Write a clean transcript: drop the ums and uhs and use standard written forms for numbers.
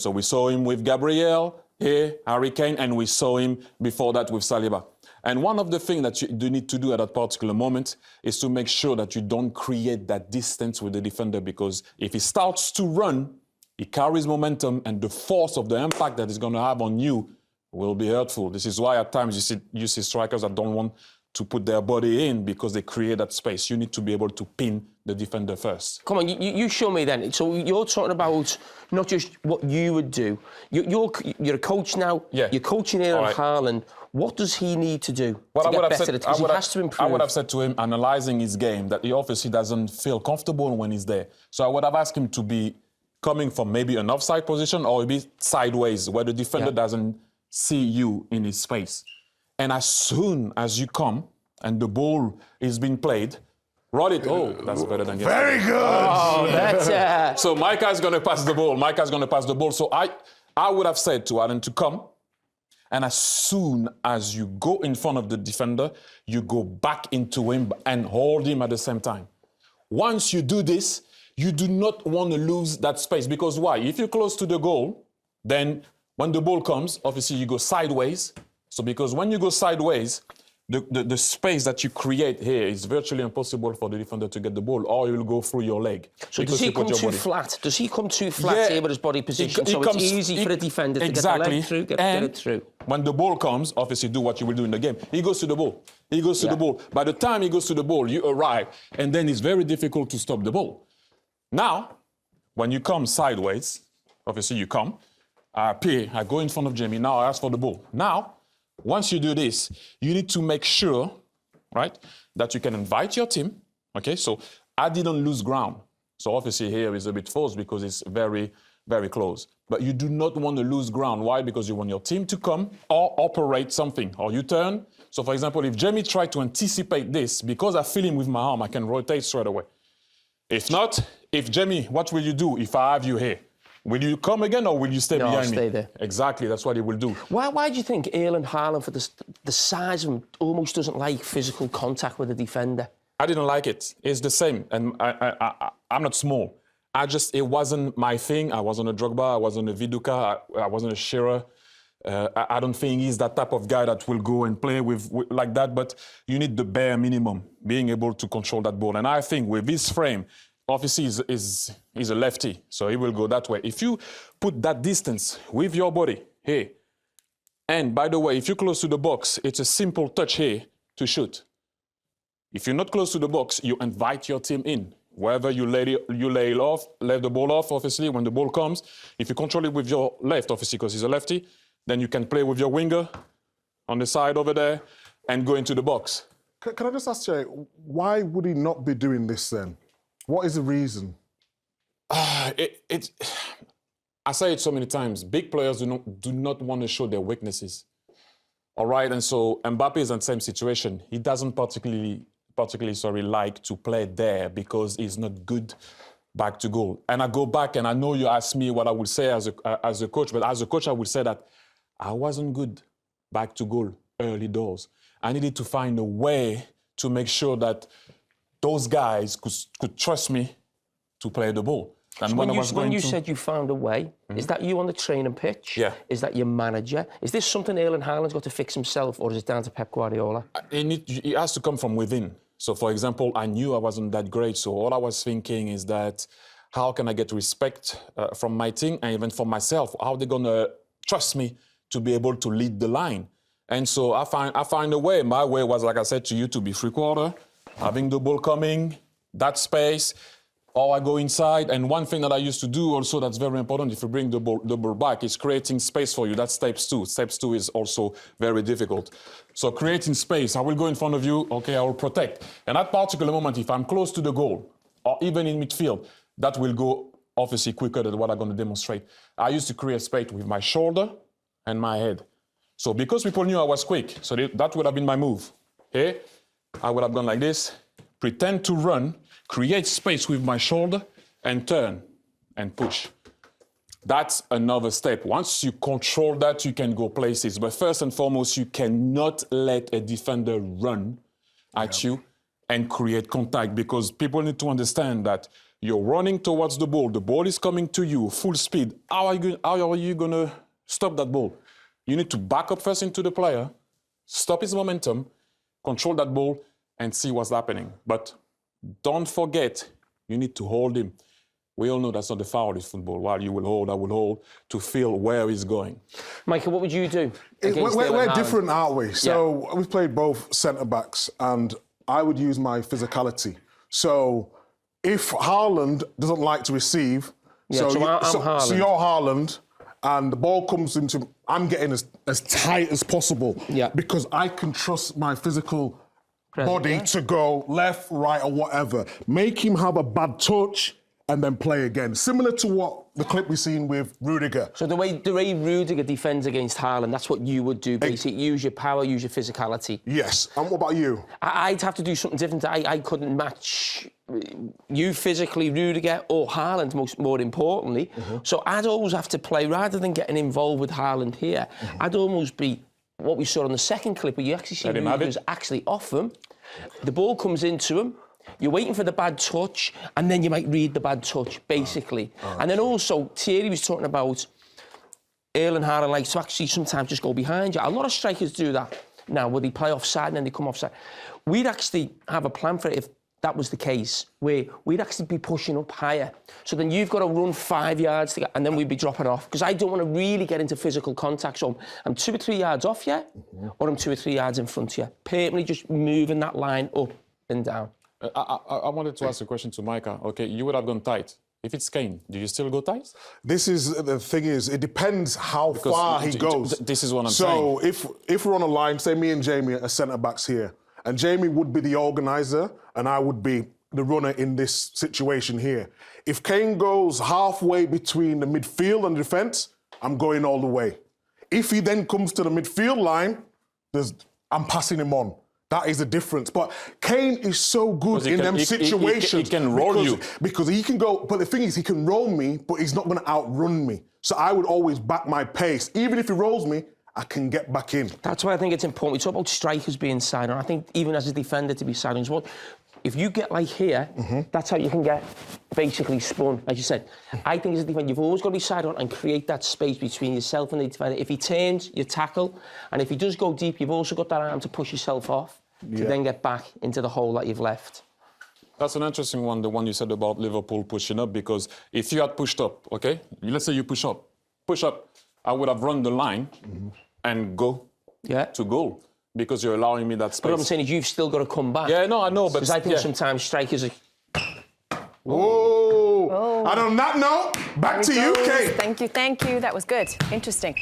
So we saw him with Gabriel, here, Harry Kane, and we saw him before that with Saliba. And one of the things that you do need to do at that particular moment is to make sure that you don't create that distance with the defender, because if he starts to run, he carries momentum, and the force of the impact that he's going to have on you will be hurtful. This is why at times you see strikers that don't want to put their body in because they create that space. You need to be able to pin the defender first. Come on, you show me then. So you're talking about not just what you would do. You're a coach now. Yeah. You're coaching Erling Haaland. What does he need to do to get better? Because he has to improve. I would have said to him, analysing his game, that he obviously doesn't feel comfortable when he's there. So I would have asked him to be coming from maybe an offside position or maybe sideways where the defender doesn't see you in his space. And as soon as you come and the ball is being played, rod it. Oh, that's better than yesterday. Very good. Oh, that's... So Micah's going to pass the ball. Micah's going to pass the ball. So I would have said to Alan to come. And as soon as you go in front of the defender, you go back into him and hold him at the same time. Once you do this, you do not want to lose that space. Because why? If you're close to the goal, then when the ball comes, obviously you go sideways. So because when you go sideways, the space that you create here is virtually impossible for the defender to get the ball, or he will go through your leg. So does he come too flat? Does he come too flat here with his body position? So it's easy for the defender to get the leg through, get it through. When the ball comes, obviously do what you will do in the game. He goes to the ball. He goes to the ball. By the time he goes to the ball, you arrive, and then it's very difficult to stop the ball. Now, when you come sideways, obviously you come, I go in front of Jamie, now I ask for the ball. Now, once you do this, you need to make sure, right, that you can invite your team, okay? So I didn't lose ground. So obviously here is a bit forced because it's very, very close. But you do not want to lose ground. Why? Because you want your team to come or operate something, or you turn. So for example, if Jamie tried to anticipate this, because I feel him with my arm, I can rotate straight away. If not, if Jamie, what will you do if I have you here? Will you come again or will you stay behind me? No, stay there. Exactly, that's what he will do. Why do you think Erling Haaland, for the size of him, almost doesn't like physical contact with a defender? I didn't like it. It's the same. And I'm not small. It wasn't my thing. I wasn't a Drogba, I wasn't a Viduka, I wasn't a Shearer. I don't think he's that type of guy that will go and play with like that, but you need the bare minimum, being able to control that ball. And I think with his frame, obviously he's a lefty, so he will go that way. If you put that distance with your body here, and by the way, if you're close to the box, it's a simple touch here to shoot. If you're not close to the box, you invite your team in. Wherever you lay the ball off, obviously, when the ball comes. If you control it with your left, obviously, because he's a lefty, then you can play with your winger on the side over there and go into the box. Can I just ask you, why would he not be doing this then? What is the reason? I say it so many times. Big players do not want to show their weaknesses. All right, and so Mbappe is in the same situation. He doesn't particularly like to play there because he's not good back to goal. And I go back, and I know you asked me what I would say as a coach, but as a coach, I would say that I wasn't good back to goal early doors. I needed to find a way to make sure that those guys could trust me to play the ball. And so when you said you found a way, is that you on the training pitch? Yeah. Is that your manager? Is this something Erling Haaland's got to fix himself, or is it down to Pep Guardiola? It has to come from within. So, for example, I knew I wasn't that great, so all I was thinking is that how can I get respect from my team and even from myself? How are they going to trust me to be able to lead the line? And so I find a way. My way was, like I said to you, to be three-quarter, having the ball coming, that space, or I go inside. And one thing that I used to do also that's very important if you bring the ball back is creating space for you. That's steps 2. Steps 2 is also very difficult. So creating space, I will go in front of you, okay, I will protect. And at particular moment, if I'm close to the goal, or even in midfield, that will go obviously quicker than what I'm going to demonstrate. I used to create space with my shoulder and my head. So because people knew I was quick, so that would have been my move. Okay? I would have gone like this, pretend to run, create space with my shoulder, and turn and push. That's another step. Once you control that, you can go places. But first and foremost, you cannot let a defender run at you and create contact, because people need to understand that You're running towards the ball is coming to you, full speed. How are you going to stop that ball? You need to back up first into the player, stop his momentum, control that ball, and see what's happening. But don't forget, you need to hold him. We all know that's not the foul in football. While you will hold, I will hold, to feel where he's going. Michael, what would you do? We're different, aren't we? So we've played both centre-backs, and I would use my physicality. So if Haaland doesn't like to receive, so you're Haaland, and the ball comes into, I'm getting as tight as possible because I can trust my physical body to go left, right, or whatever. Make him have a bad touch and then play again. Similar to what the clip we've seen with Rudiger. So the way Rudiger defends against Haaland, that's what you would do, basically. Use your power, use your physicality. Yes. And what about you? I'd have to do something different. I couldn't match you physically, Rudiger, or Haaland, more importantly. So I'd always have to play, rather than getting involved with Haaland here, I'd almost be what we saw on the second clip, where you actually see Rudiger's actually off him. The ball comes into him. You're waiting for the bad touch, and then you might read the bad touch, basically. And then also, Thierry was talking about Erling Haaland likes to actually sometimes just go behind you. A lot of strikers do that now, where they play offside and then they come offside. We'd actually have a plan for it if that was the case, where we'd actually be pushing up higher. So then you've got to run 5 yards to get, and then we'd be dropping off. Because I don't want to really get into physical contact. So I'm 2 or 3 yards off you, or I'm 2 or 3 yards in front of you. Permanently just moving that line up and down. I wanted to ask a question to Micah. Okay, you would have gone tight. If it's Kane, do you still go tight? This is the thing is, it depends how far he goes. This is what I'm saying. So if we're on a line, say me and Jamie are centre-backs here, and Jamie would be the organiser, and I would be the runner in this situation here. If Kane goes halfway between the midfield and the defence, I'm going all the way. If he then comes to the midfield line, I'm passing him on. That is the difference. But Kane is so good in them situations. He can roll you. Because he can go, but the thing is, he can roll me, but he's not going to outrun me. So I would always back my pace. Even if he rolls me, I can get back in. That's why I think it's important. We talk about strikers being side on. I think even as a defender to be side on as well. If you get like here, that's how you can get basically spun, as you said. I think as a defender, you've always got to be side on and create that space between yourself and the defender. If he turns, you tackle. And if he does go deep, you've also got that arm to push yourself off to then get back into the hole that you've left. That's an interesting one, the one you said about Liverpool pushing up, because if you had pushed up, okay, let's say you push up, I would have run the line and go to goal, because you're allowing me that space. But what I'm saying is you've still got to come back. Yeah, no, I know, but... Because I think sometimes strikers are... Oh. And on that note, back to you, Kate. Thank you. That was good. Interesting.